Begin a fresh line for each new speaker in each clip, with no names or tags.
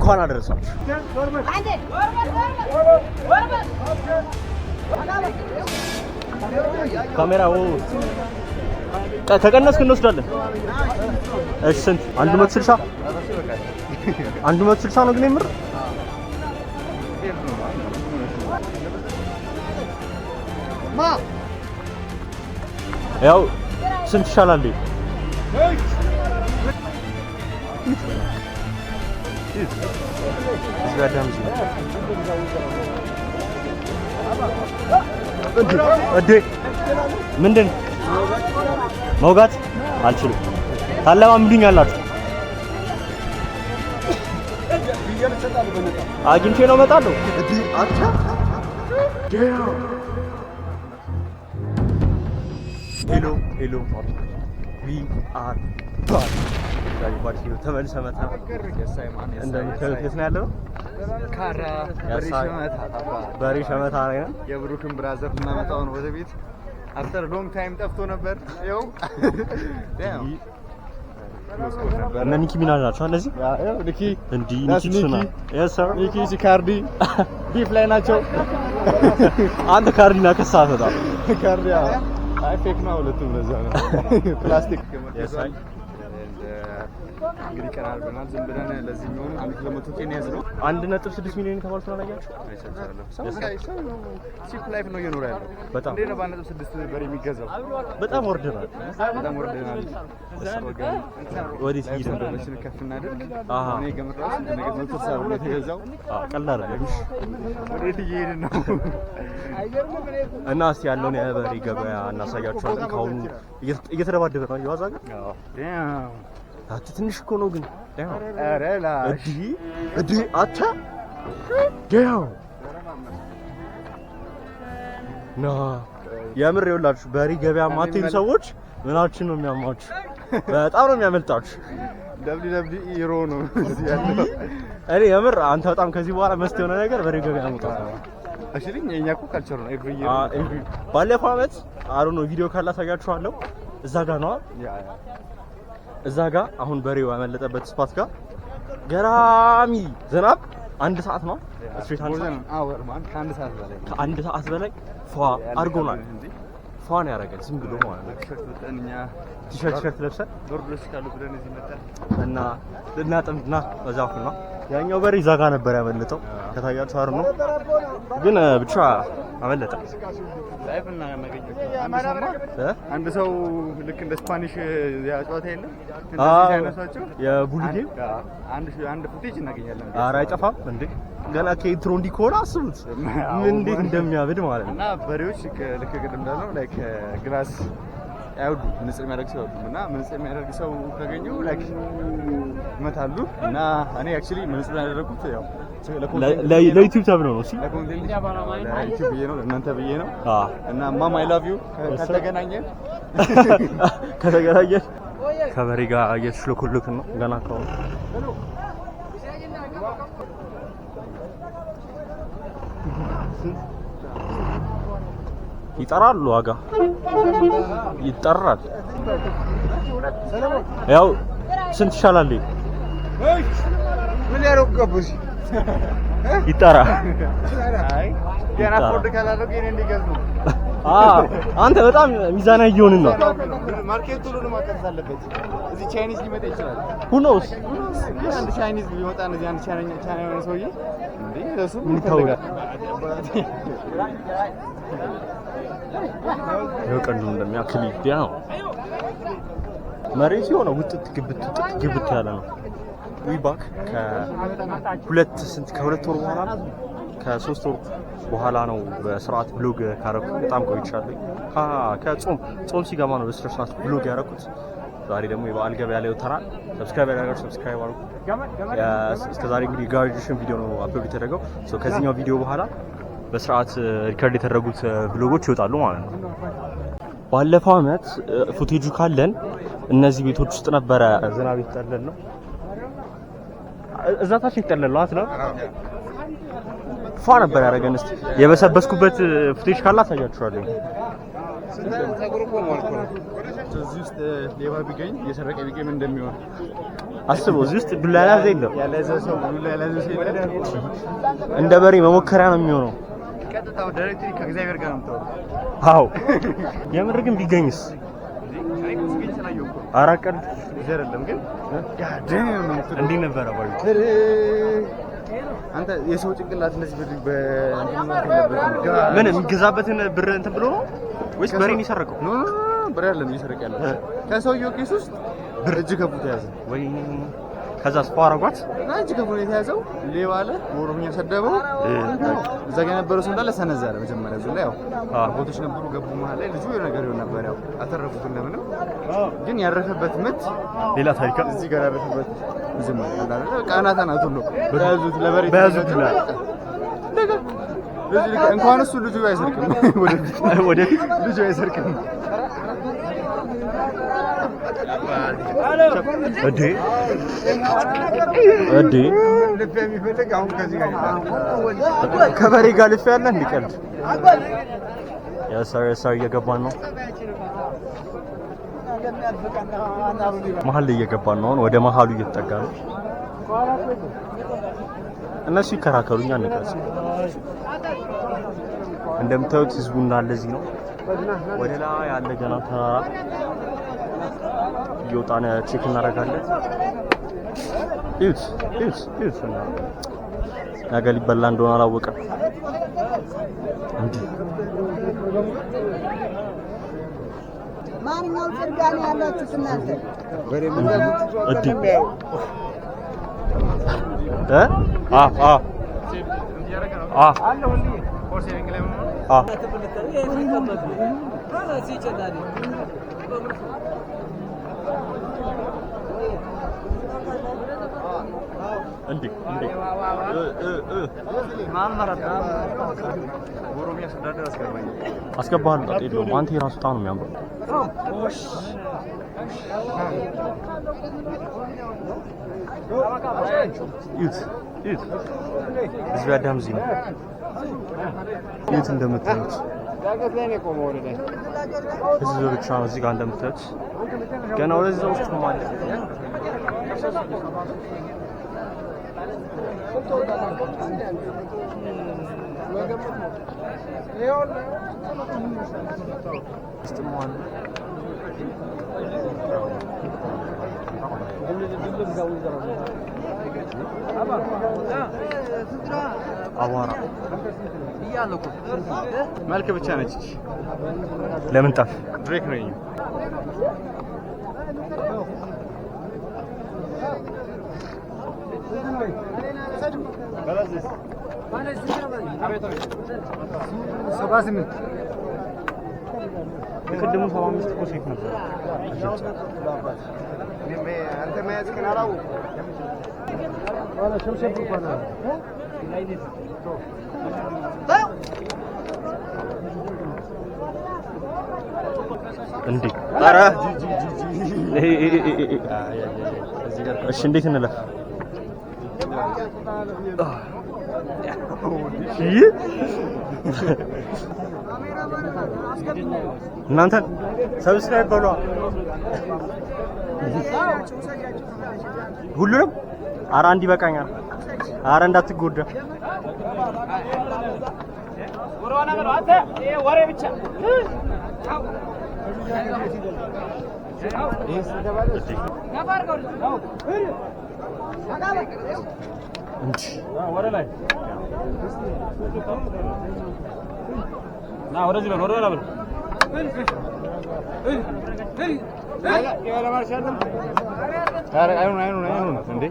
እንኳን አደረሳችሁ። ካሜራው ከቀነስክ እንወስዳለን። እሺ ስንት? 160 160 ነው ግን የምር ያው ስንት ይሻላል? ምንድን መውጋት አልችልም። ታለማምዱኛላችሁ። አግኝቼ ነው እመጣለሁ። ሄሎ ሄሎ ዊ አር ባክ ተመልሰን መጣን። እንደምታዩት የት ነው ያለው?
ካራ
በሪ ሸመታ ላይ ነው።
የብሩክን ብራዘር እናመጣው ነው ወደ ቤት። አፍተር ሎንግ ታይም ጠፍቶ ነበር። ይኸው
እነ ኒኪ ሚናጅ ናቸው። እነዚህ
ኒኪ
እንዲህ ኒኪ ሱና
ኒኪ ሲካርዲ ቢፍ ላይ ናቸው።
አንተ ካርዲና ከሳተ በጣም
ካርዲ አይ ፌክ ነው። ሁለቱም ለዛ ነው ፕላስቲክ
ያሳይ
እንግዲህ ቀናል ብለናል። ዝም ብለን ለዚህ የሚሆን 1 ኬን ያዝ ነው
1.6 ሚሊዮን ተባልቶ ነው ያያችሁ።
ሲፕ ላይፍ ነው እየኖረ ያለው።
በጣም
እንዴ ነው በ1.6 ብር የሚገዛው?
በጣም ወርደናል። ወዲህ ሲሄድ
እንደዚህ ከፍ እናደርግ። እኔ ገምራስ ነገ መቶ ሰው ነው የተገዛው።
ቀላል አይደለም።
ወዴት እየሄድን ነው?
እና እስቲ ያለውን የበሬ ገበያ እናሳያችኋለን። ካሁኑ እየተደባደበ ነው እየዋዛ ግን አት ትንሽ እኮ ነው ግን
ኧረ ላሽ
እዲ አታ ዳው ና የምር ይኸውላችሁ በሬ ገበያ ማትሄዱ ሰዎች ምናችን ነው የሚያማችሁ? በጣም ነው የሚያመልጣችሁ።
WWE ሮ ነው እዚህ ያለው።
እኔ የምር አንተ በጣም ከዚህ በኋላ መስት የሆነ ነገር በሬ ገበያ አመጣው።
አክቹሊ የኛ እኮ ካልቸር ነው ኤቭሪ ይር።
ባለፈው አመት አሩ ነው ቪዲዮ ካላሳያችኋለሁ እዛ ጋር ነው እዛ ጋር አሁን በሬው ያመለጠበት ስፓት ጋር ገራሚ ዝናብ 1 ሰዓት ነው ስትሪት ከአንድ ሰዓት በላይ ፏ አድርጎናል። ፏ ነው ያደረገን ዝም ብሎ ማለት ነው። ቲሸርት ለብሰን
ዶርዶስ ካሉ ብለን እዚህ መጣን
እና ልናጠምድና በዛው ነው ያኛው በሬ እዛ ጋር ነበር ያመለጠው። ከታያችሁ አር ነው ግን ብቻ አመለጠ።
ላይፍ እና ማገኘት አንድ ሰው ልክ እንደ ስፓኒሽ ያጫወታ የለም እንደዚህ አይነሳቸው
የቡሊ ጌም
አንድ ፉቴጅ እናገኛለን።
ኧረ አይጠፋም እንዴ ገና ከኢንትሮ እንዲኮራ አስቡት ምን እንዴት እንደሚያብድ ማለት ነው።
እና በሬዎች ልክ ቅድም እንዳለው ላይክ ግላስ አይወዱ ምንጽር የሚያደርግ ሰው እና ምንጽር የሚያደርግ ሰው ካገኙ ላይክ ይመታሉ። እና እኔ አክቹሊ ምንጽር ያደረኩት ያው
ለዩቲዩብ ተብሎ ነው። እሺ
ለዩቲዩብ ብዬ ነው ለእናንተ ብዬ ነው። እና ማማ አይ ላቭ ዩ ከተገናኘን ከበሬ ጋር እየተሽሎኮሎክን ነው ገና ካው ይጠራሉ። ዋጋ ይጠራል። ያው ስንት ይሻላል? ምን ያረጋቡሽ
ይጠራ።
አይ ገና ፎርድ ካላደረገ እኔ እንዲገዙ
አንተ በጣም ሚዛናዊ እየሆንን ነው።
ማርኬቱ ሁሉ ማቀስ አለበት። እዚህ ቻይኒዝ ሊመጣ ይችላል።
who knows
አንድ ቻይኒዝ ቢመጣ እዚህ አንድ ቻይና ሰውዬ እንዴ ለሱ
ምን ይታወቃል? የቀንዱ እንደሚያክል ይዲያው መሬት የሆነ ውጥት ግብት ያለ ነው። ዊባክ ከሁለት ወር በኋላ ከ3 ወር በኋላ ነው በስርዓት ብሎግ ካረኩ በጣም ቆይቻለሁ። ከጾም ሲገባ ነው በስርዓት ብሎግ ያረኩት። ዛሬ ደግሞ የበዓል ገበያ ላይ ወተናል። ሰብስክራይብ ያደርጋችሁ ሰብስክራይብ አድርጉ። እስከዛሬ እንግዲህ ጋርጁሽን ቪዲዮ ነው አፕሎድ የተደረገው። ከዚህኛው ቪዲዮ በኋላ በስርዓት ሪከርድ የተደረጉት ብሎጎች ይወጣሉ ማለት ነው። ባለፈው አመት ፉቴጁ ካለን እነዚህ ቤቶች ውስጥ ነበረ ዝናብ ይጠለል ነው እዛ ታች ይጠለል ነው አትለው ፏ ነበር ያደረገን። እስቲ የበሰበስኩበት ፉቴጅ ካላ ታያችኋለሁ።
እዚህ ውስጥ ሌባ ቢገኝ የሰረቀ ቢገኝ ምን እንደሚሆን
አስበው። እዚህ ውስጥ ዱላ ያዘ የለም
ያለዘ ሰው ዱላ ያለዘ ሰው የለም።
እንደ በሬ መሞከሪያ ነው የሚሆነው።
ቀጥታው ዳይሬክትሊ ከእግዚአብሔር ጋር ነው የምታወራው።
አዎ የምር ግን ቢገኝስ? አራት ቀን
አይደለም ግን ያደም ነው
እንዲህ ነበረ ባዩ።
አንተ የሰው ጭንቅላት እንደዚህ
ምን የሚገዛበትን ብር እንትን ብሎ ነው ወይስ በሬን የሰረቀው?
ኖ ብር አይደለም እየሰረቀ ያለው ከሰውየው ኬስ ውስጥ ብር እጅ ከፉ ተያዘ።
ወይ ከዛ ስፋራጓት
እጅ ከፉ ነው የተያዘው። ሌባ አለ በኦሮምኛ ሰደበው። እዛ ጋር የነበረው ሰው እንዳለ ሰነዘረ። መጀመሪያ እዚህ ላይ ያው ቦቶች ነበሩ ገቡ መሀል ላይ ልጁ የሆነ ነገር ይሆን ነበር። ያው አተረፉት እንደምንም። ግን ያረፈበት ምት
ሌላ ታሪክ
እዚህ ጋር ያረፈበት መጀመሪያ እንዳለ ቃናታ ናቱ ነው በያዙት ለበሬ
በያዙት ይላል።
እንኳን እሱ ልጁ አይሰርቅም።
ወደፊት
ልጁ አይሰርቅም።
እዴ ልፍ
የሚፈልግ አሁን ከዚህ ጋር
ከበሬ ጋር ልፍ ያለ እንዲቀልድ ያሳው እየገባን ነው። መሀል ላይ እየገባን ነው። ወደ መሀሉ እየተጠጋ ነው። እነሱ ይከራከሩኛ እንቀርጽ። እንደምታዩት ህዝቡ እንዳለ እዚህ ነው። ወደ ላይ ያለ ገና ተራራ እየወጣን ቼክ እናደርጋለን። እዩት ነገ ሊበላ እንደሆነ አላወቀም። እንዲህ
ማንኛውም ፍርጋና ያላችሁት እናንተ
አስገባሃል። ጣጣ የለውም። አንተ የራሱ ጣም ነው የሚያምረው። እዩት እዚህ አዳም እዚህ ነው። እዩት እንደምታዩት እዚህ ብቻ ነው። እዚህ ጋር እንደምታዩት ገና ወደዛ ውስጥ ነው ማለት አዋራ
መልክ ብቻ ነች።
ለምን ጣፍ
ድሬክ ነኝ።
የቅድሙ 75 እኮ ሴት ነበር።
አንተ መያዝ ከናራው
እንዴ ኧረ እሺ እንዴት እንለፍ? እናንተ ሰብስክራይብ በሏ። ሁሉንም ኧረ አንድ ይበቃኛል። ኧረ እንዳትጎዳ ወሬ ብቻ ና ወደዚህ በል ወደኋላ በል አይኑን እንዴ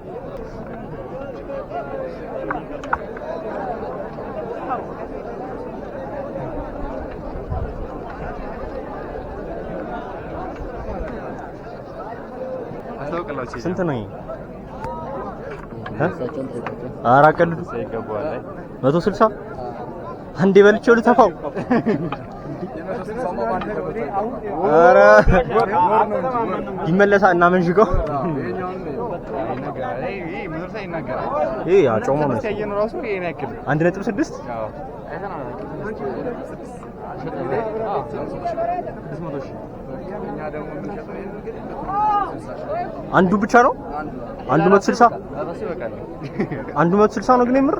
ስንት ነው? ኧረ ቀልድ 160 አንዴ በልቼው ልተፋው። ኧረ ይመለሳል እና መንሽቀው ይሄ አጮሞ ነው። 1.6 አንዱ ብቻ ነው አንዱ 160 አንዱ 160 ነው ግን የምር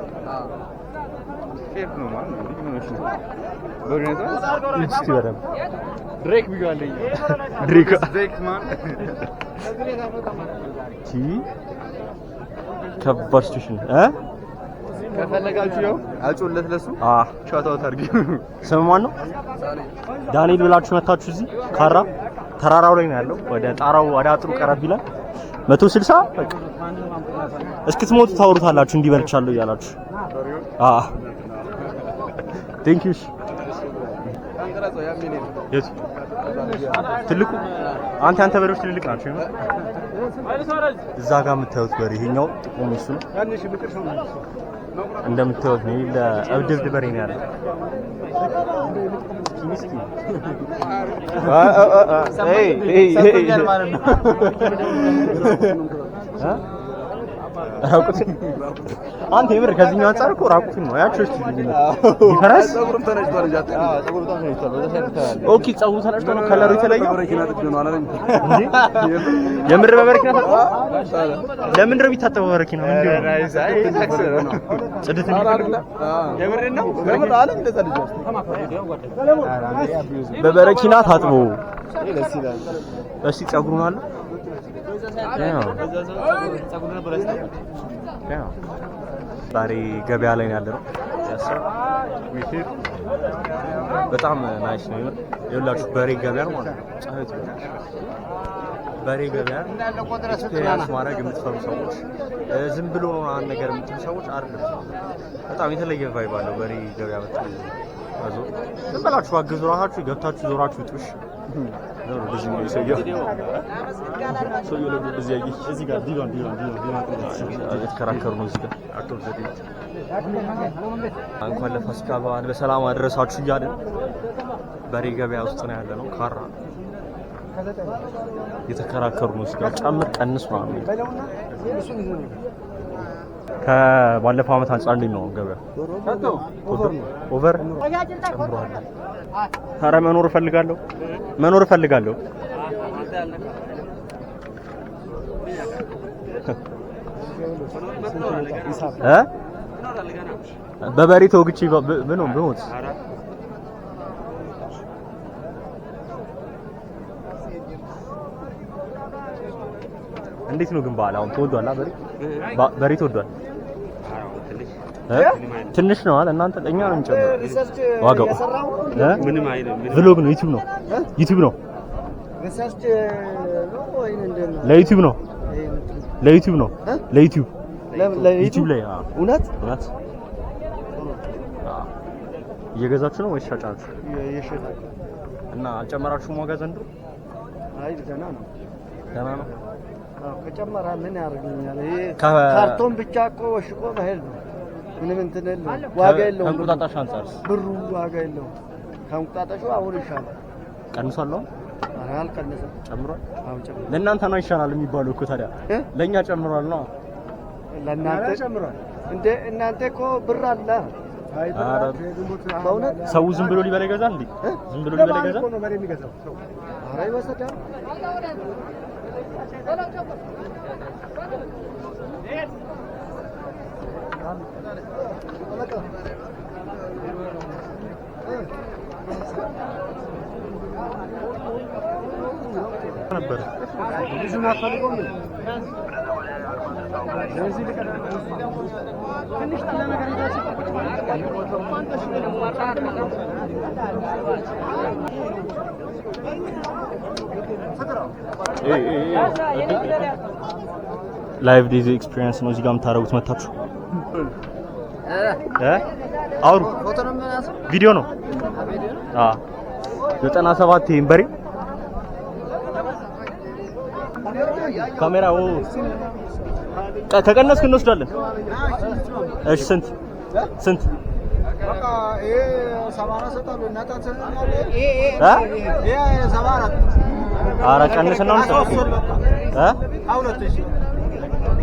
ሼፍ ነው ማለት ነው በእውነት
እስቲ በደም
ድሬክ ቢጋለኝ ድሬክ ማን
ከባድ ሲቹዌሽን
ከፈለጋችሁ ያው አጮለት ለሱ ቻታው ታርጊ
ስም ማን ነው ዳንኤል ብላችሁ መታችሁ እዚህ ካራ ተራራው ላይ ነው ያለው ወደ ጣራው ወደ አጥሩ ቀረብ ይላል 160 በቃ እስክትሞቱ ታወሩታላችሁ እንዲበልቻለሁ እያላችሁ ቴንክ ዩ የት ትልቁ አንተ በሬዎች ትልልቅ ናቸው እዛ ጋር የምታዩት በሬ ይሄኛው ጥቁም እሱ ነው እንደምታዩት ነው ለእብድብድ በሬ ነው ያለው አንተ የምር ከዚህኛው አንፃር እኮ ራቁትን ነው ያቸው እስቲ ዲፈረንስ
ጸጉሩም ተነጭቷል ጃት ጸጉሩ ተነጭቷል በዛ ሳይድ ተላለ
ኦኬ ጸጉሩ ተነጭቷል ነው ከለሩ የተለየው
በረኪና ጥብ ነው አላለም
የምር በበረኪና ለምን ነው የሚታጠበው በረኪና ምንድነው
ናይስ አይ ታክስ ነው
ጽድት ነው
የምር ነው የምር አለ እንደዛ ልጅ
በበረኪና ታጥቦ
ደስ ይላል
እስቲ ጸጉሩን አለ ዛሬ ገበያ ላይ ያለነው በጣም ናይስ ነው ይኸውላችሁ በሬ ገበያ ነው ማለት ነው በሬ ገበያ ኤክስፒሪየንስ ማድረግ የምትፈሩ ሰዎች ዝም ብሎ ነው አንድ ነገር የምትሉ ሰዎች አይደለም በጣም የተለየ ቫይብ አለው በሬ ገበያ በጣም አዞ ዝም ብላችሁ አግዙ ራሳችሁ ገብታችሁ ዞራችሁ ጥሽ ነው እንደዚህ ነው ይሰየው ሰውየው ለምን እንደዚህ ያጊ እዚህ ጋር ዲቫን የተከራከሩ ነው እዚህ ጋር አክቶር ዘዴ እንኳን ለፋሲካ በዓል በሰላም አደረሳችሁ እያልን በሬ ገበያ ውስጥ ነው ያለነው ካራ የተከራከሩ ነው እዚህ ጋር ጨምር ቀንስ ነው ከባለፈው አመት አንፃር እንዴት ነው ገበያ ኦቨር ጨምሯል ታራ መኖር እፈልጋለሁ በበሬ ተወግቼ ምን ነው ብሞት እንዴት ነው ግን በዓል አሁን ተወዷል በሬ ተወዷል ትንሽ ነው አለ እናንተ ለኛ ነው እንጨምር ዋጋው ምንም አይደለም ቭሎግ ነው ዩቲዩብ ነው
ሪሰርች ነው ወይ እንደና
ለዩቲዩብ ነው ለዩቲዩብ ላይ
እውነት
እየገዛችሁ ነው ወይስ ሻጫችሁ
እየሸጣችሁ
እና አልጨመራችሁም ዋጋ ዘንድሮ
አይ ደህና ነው ከጨመራ ምን ያደርግልኛል ይሄ ካርቶን ብቻ እኮ ወሽቆ መሄድ ነው ምንም እንትን የለውም ዋጋ የለውም
ከእንቁጣጣሽ አንፃርስ
ብሩ ዋጋ የለውም ከእንቁጣጣሹ አሁን ይሻላል
ቀንሷል ነው
ኧረ አልቀነሰም
ጨምሯል
አሁን ጨምሯል
ለእናንተ ነው ይሻላል የሚባለው እኮ ታዲያ ለእኛ ጨምሯል ነው
ለእናንተ ጨምሯል እንደ እናንተ እኮ ብር አለ በእውነት
ሰው ዝም ብሎ ሊበላ ይገዛል እንዴ ዝም ብሎ ሊበላ ይገዛል
ኧረ ይወሰዳል
ነበር
ብዙ ማፈልገው ምን ለዚህ ልቀር ትንሽ ተላ ነገር ይዛችሁ
ላይቭ ዲዚ ኤክስፒሪየንስ ነው እዚህ ጋር የምታደርጉት መታችሁ አውሩ ቪዲዮ ነው 97 ይሄን በሬ ካሜራው ከቀነስክ እንወስዳለን እሺ ስንት
በቃ ይሄ 80 ሰጣሉ እናታችን ይሄ 74
ኧረ ቀንስና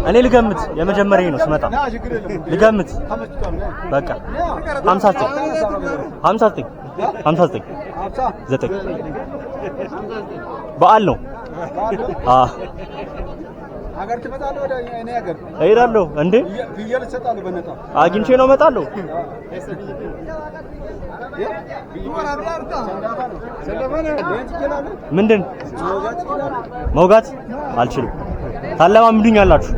እኔ ልገምት የመጀመሪያዬ ነው ስመጣ ልገምት በቃ 59 9 በዓል ነው።
ሀገር ትመጣለህ ወደ እኔ ሀገር
እሄዳለሁ እንዴ
ፍየል እሰጣለሁ በነጣ
አግኝቼ ነው እመጣለሁ። ምንድን መውጋት አልችልም። ታለማምዱኛላችሁ።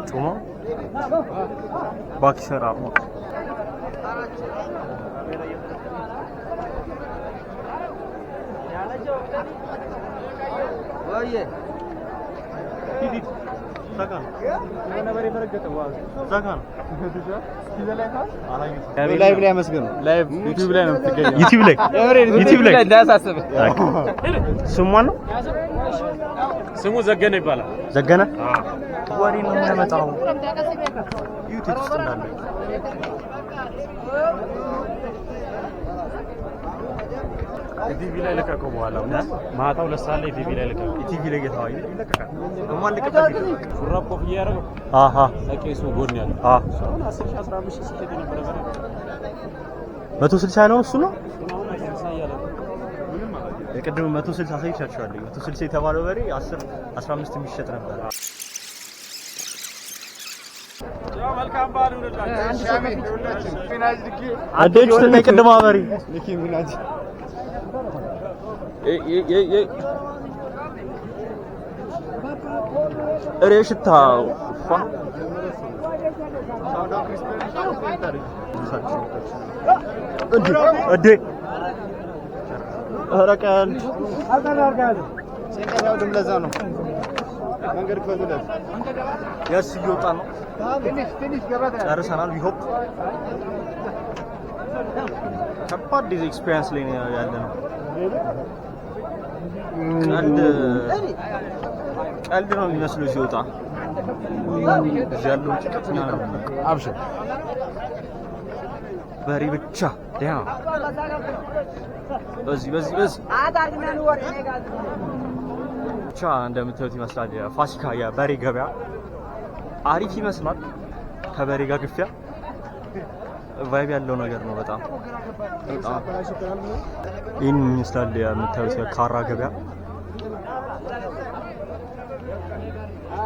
ጮማ ባክሰራ
ላይቭ ላይ አመስግኑ። ላይቭ ዩቲዩብ ላይ ነው የምትገኘው።
ዩቲዩብ ላይ
እንዳያሳስብ።
ስሙ ማን ነው?
ስሙ ዘገነ ይባላል።
ዘገነ ወሬ ነው የሚያመጣው ዩቲዩብ ውስጥ እንዳለ
ቲቪ ላይ ለቀቀው። በኋላ ማታ 2 ሰዓት ላይ ቲቪ ላይ ለቀቀው።
ቲቪ ላይ ጌታው ይለቀቃል። ማን ለቀቀው?
ሹራብ ኮፍያ ያደረገው ለቄሱ ጎን ያለው 10-15 ሲከት ነበር ነገር
160 ነው እሱ ነው።
አሁን 160 ያለ
የቅድም 160 ሳይቻችኋለሁ። 160 የተባለው በሬ 10-15 የሚሸጥ ነበር።
መልካም በዓል ይሁንላችሁ።
አዴች እና ቅድማ በሬ
ልኪ ሚናጅ
ሽታው እንዴ ረቀል
ሲንቀራው ደም ለዛ ነው መንገድ ከወደደ
ያስ ይወጣ ነው።
ትንሽ ገበታ
ጨርሰናል። ቢሆፕ ከባድ ዲዝ ኤክስፒሪየንስ ላይ ነው ያለ ነው። ቀልድ ነው የሚመስለው ሲወጣ እዚህ ያለው ጭቅጥኛ ነው።
አብሽር
በሬ ብቻ ያ በዚህ ብቻ እንደምታዩት ይመስላል። የፋሲካ የበሬ ገበያ አሪፍ ይመስላል። ከበሬ ጋር ግፊያ ቫይብ ያለው ነገር ነው። በጣም ይህን ይመስላል የምታዩት የካራ ገበያ።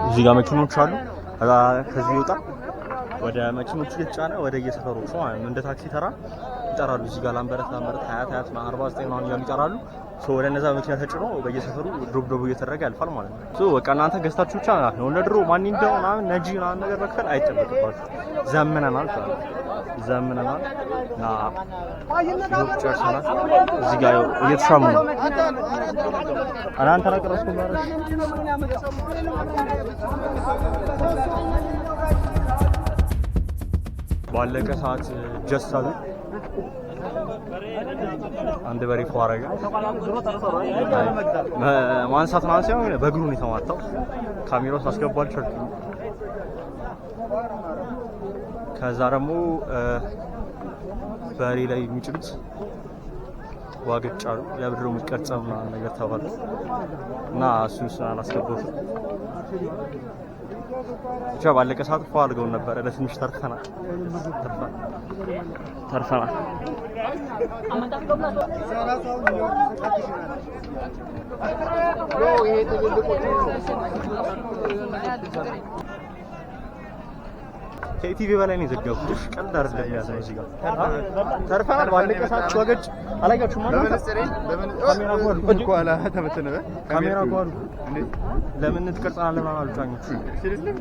እዚህ ጋር መኪኖች አሉ። ከዚህ ይወጣ ወደ መኪኖቹ እየተጫነ ወደ የሰፈሮቹ እንደ ታክሲ ተራ ይጠራሉ። እዚህ ጋር ላምበረት 20 49 ነው እያሉ ይጠራሉ። ወደ እነዛ መኪና ተጭኖ በየሰፈሩ ድሮብ እየተደረገ ያልፋል ማለት ነው። በቃ እናንተ ገዝታችሁ ብቻ ነው እንደ ድሮ ማን እንደው ምናምን ነጂ ምናምን ነገር መክፈል አይጠበቅባችሁ። ዘምነናል ና ጨርሰናል። እዚህ ጋር እየተሻሙ ነው። እናንተ ረቀረስኩ ማለት ባለቀ ሰዓት ጀስታሉ አንድ በሬ ፏረጋ ማንሳት ነው ሳይሆን በእግሩ ነው የተማታው። ካሜራው አስገባል ቸርክ። ከዛ ደግሞ በሬ ላይ የሚጭሉት ዋግጫ ነው ለብድሮ የሚቀርጸው ምናምን ነገር ተባለ እና እሱን አላስገባሁትም። ብቻ ባለቀ ሰዓት ፏ አድርገውን ነበረ። ለትንሽ ተርፈናል። ከኢቲቪ በላይ ነው የዘጋሁት። ቀልድ አይደለም የሚያሳየው እዚህ ጋር ተርፈናል። ባለቀ ሰዓት ወገጭ አላያችሁም ማለት ካሜራ ጓሉ ለምን ትቀርጸናለህ ማለት አልጫኞቹ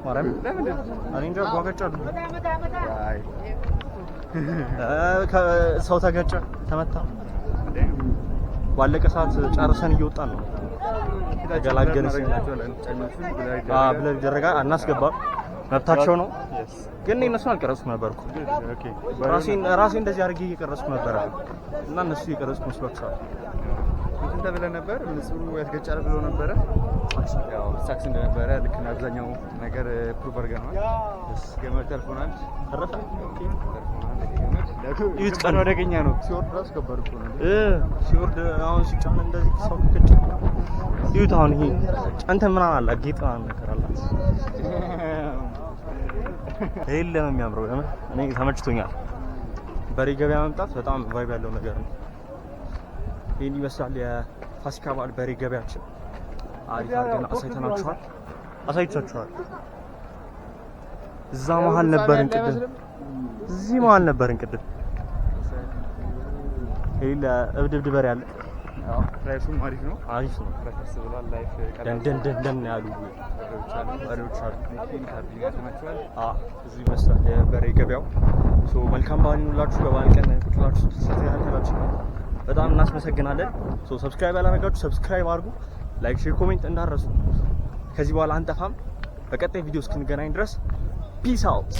ማርያም እኔ እንጃ ወገጭ አሉ። ሰው ተገጨ፣ ተመታ። ባለቀ ሰዓት ጨርሰን እየወጣን ነው። ተገላገልን ብለን ይደረጋል። አናስገባም፣ መብታቸው ነው። ግን እነሱን አልቀረጽኩም ነበርኩ። ራሴ እንደዚህ አድርጌ እየቀረጽኩ ነበር እና እነሱ እየቀረጽኩ መስሏቸዋል።
እንትን ተብለን ነበር። ንጹሩ ያስገጫል ብሎ ነበረ። ያው ሳክስ እንደነበረ ልክ እና አብዛኛው ነገር ፕሩቭ አድርገናል። ገመድ ተርፎናል።
ተረፈ
ይሁት ቀን ወደገኛ ነው። ሲወርድ ራሱ ከበር እኮ ነው።
ሲወርድ አሁን ሲጫን እንደዚህ ሰው ከጭ ይሁት አሁን ይሄ አንተ ምን አለ ጌጥ ነገር አላት ይሄ ነው የሚያምረው። እኔ ተመችቶኛል። በሬ ገበያ መምጣት በጣም ቫይብ ያለው ነገር ነው። ይሄን ይመስላል የፋሲካ በዓል በሬ ገበያችን። አሪፍ አድርገን አሳይቻችኋል። እዛ መሀል ነበርን ቅድም፣ እዚህ መሀል ነበርን ቅድም። ይሄ ለእብድብድ በሬ አለ።
አዎ ፕራይሱም አሪፍ ነው።
አሪፍ ነው።
ፕራይስ ብሏል። ላይፍ
ደን ያሉ
በሬዎች አሉ።
እዚህ ይመስላል የበሬ ገበያው። መልካም በዓል ይሁንላችሁ። በበዓል ቀን ቁጭ ብላችሁ ስትከታተላችሁ በጣም እናስመሰግናለን። ሰብስክራይብ ያላደረጋችሁ ሰብስክራይብ አድርጉ። ላይክ፣ ሼር፣ ኮሜንት እንዳረሱ። ከዚህ በኋላ አንጠፋም። በቀጣይ ቪዲዮ እስክንገናኝ ድረስ ፒስ አውት።